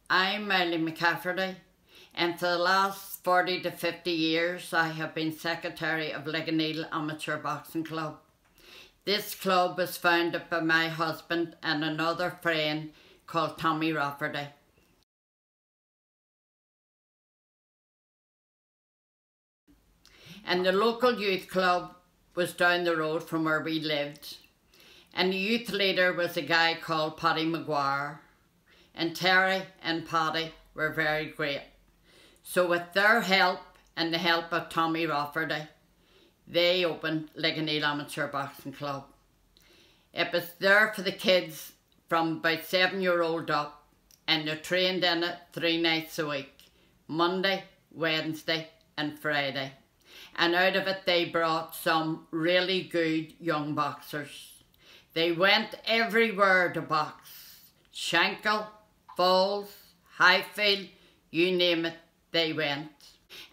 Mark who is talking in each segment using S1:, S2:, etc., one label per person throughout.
S1: I'm Eileen McCafferty, and for the last 40 to 50 years I have been secretary of Ligoniel Amateur Boxing Club. This club was founded by my husband and another friend called Tommy Rafferty. And the local youth club was down the road from where we lived. And the youth leader was a guy called Paddy Maguire. And Terry and Paddy were very great. So with their help and the help of Tommy Rafferty, they opened Ligoniel Amateur Boxing Club. It was there for the kids from about 7-year-old up, and they trained in it 3 nights a week, Monday, Wednesday and Friday. And out of it they brought some really good young boxers. They went everywhere to box. Shankill, Falls, Highfield, you name it, they went.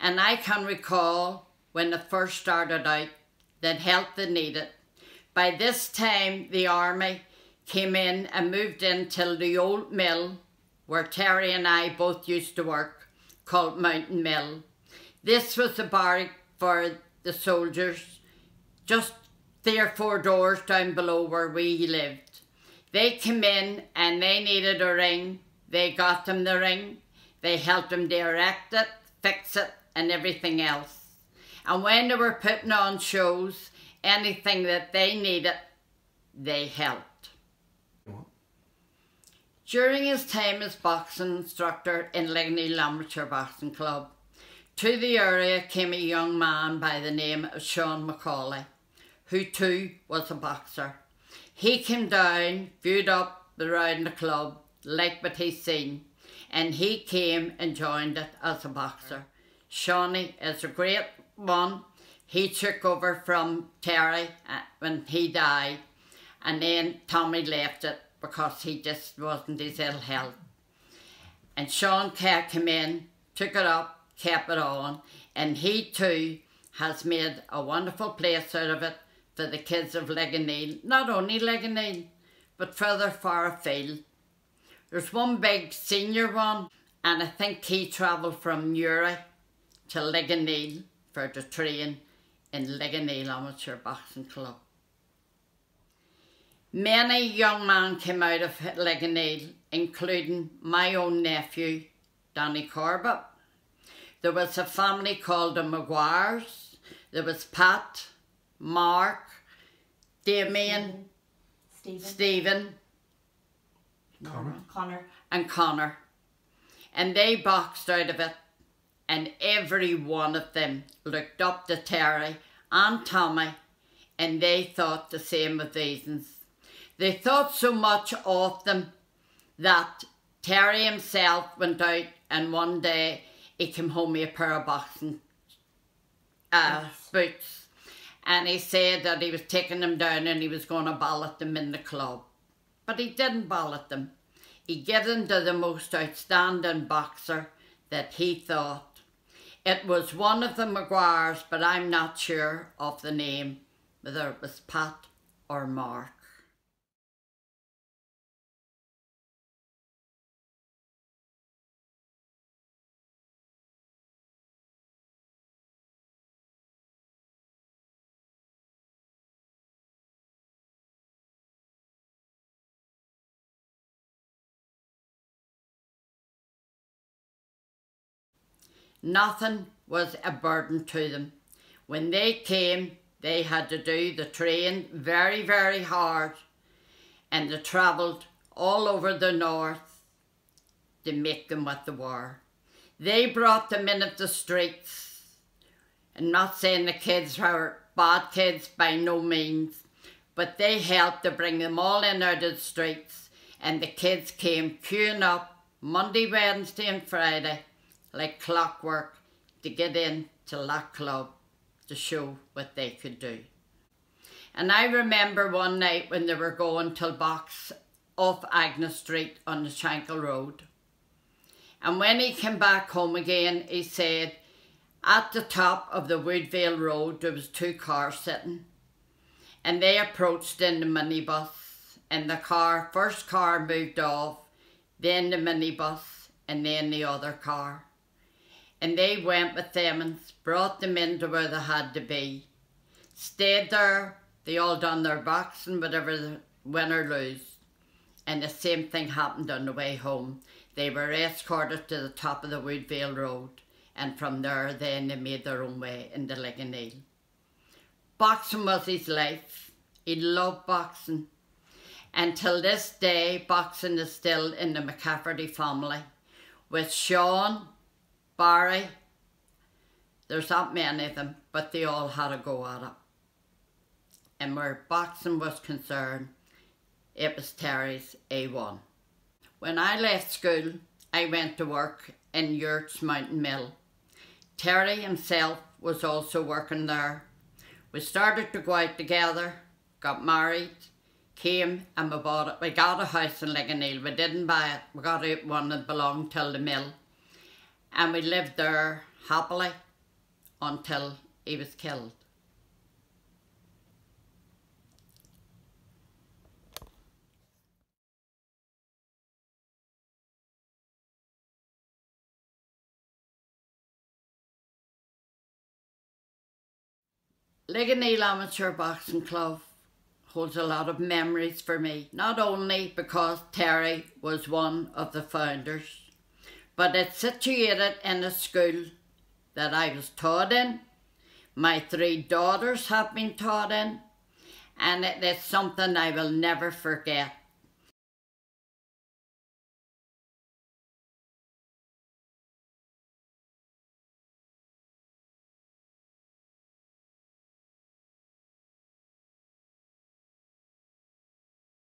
S1: And I can recall when they first started out that help they needed. By this time the army came in and moved into the old mill where Terry and I both used to work, called Mountain Mill. This was the barrack for the soldiers, just 3 or 4 doors down below where we lived. They came in and they needed a ring. They got them the ring. They helped them to erect it, fix it and everything else. And when they were putting on shows, anything that they needed, they helped. What? During his time as boxing instructor in Ligoniel Amateur Boxing Club, to the area came a young man by the name of Sean Macaulay, who too was a boxer. He came down, viewed up around the club, liked what he seen, and he came and joined it as a boxer. Shawnee is a great one. He took over from Terry when he died, and then Tommy left it because he just wasn't his ill health. And Sean came in, took it up, kept it on, and he too has made a wonderful place out of it for the kids of Ligoniel. Not only Ligoniel, but further far afield. There's one big senior one, and I think he travelled from Newry to Ligoniel for to train in Ligoniel Amateur Boxing Club. Many young men came out of Ligoniel, including my own nephew, Danny Corbett. There was a family called the Maguires. There was Pat, Mark, Damien, Stephen,
S2: Connor.
S1: And Connor. And they boxed out of it, and every one of them looked up to Terry and Tommy, and they thought the same of these. They thought so much of them that Terry himself went out, and one day he came home with a pair of boxing boots, and he said that he was taking them down and he was going to ballot them in the club. But he didn't ballot them. He gave them to the most outstanding boxer that he thought. It was one of the Maguires, but I'm not sure of the name, whether it was Pat or Mark. Nothing was a burden to them. When they came, they had to do the train very, very hard, and they travelled all over the north to make them what they were. They brought them in at the streets. I'm not saying the kids were bad kids, by no means, but they helped to bring them all in out of the streets, and the kids came queuing up Monday, Wednesday and Friday like clockwork to get in to that club to show what they could do. And I remember one night when they were going to box off Agnes Street on the Shankill Road. And when he came back home again, he said at the top of the Woodvale Road there was 2 cars sitting, and they approached in the minibus, and the first car moved off, then the minibus, and then the other car. And they went with them and brought them into where they had to be. Stayed there, they all done their boxing, whatever the win or lose. And the same thing happened on the way home. They were escorted to the top of the Woodvale Road, and from there then they made their own way into Ligoniel. Boxing was his life. He loved boxing. And till this day, boxing is still in the McCafferty family. With Sean, Barry, there's not many of them, but they all had a go at it. And where boxing was concerned, it was Terry's A1. When I left school, I went to work in Yurt's Mountain Mill. Terry himself was also working there. We started to go out together, got married, came and we got a house in Ligoniel. We didn't buy it, we got out one that belonged to the mill. And we lived there happily until he was killed. Ligoniel Amateur Boxing Club holds a lot of memories for me, not only because Terry was one of the founders, but it's situated in a school that I was taught in, my 3 daughters have been taught in, and it is something I will never forget.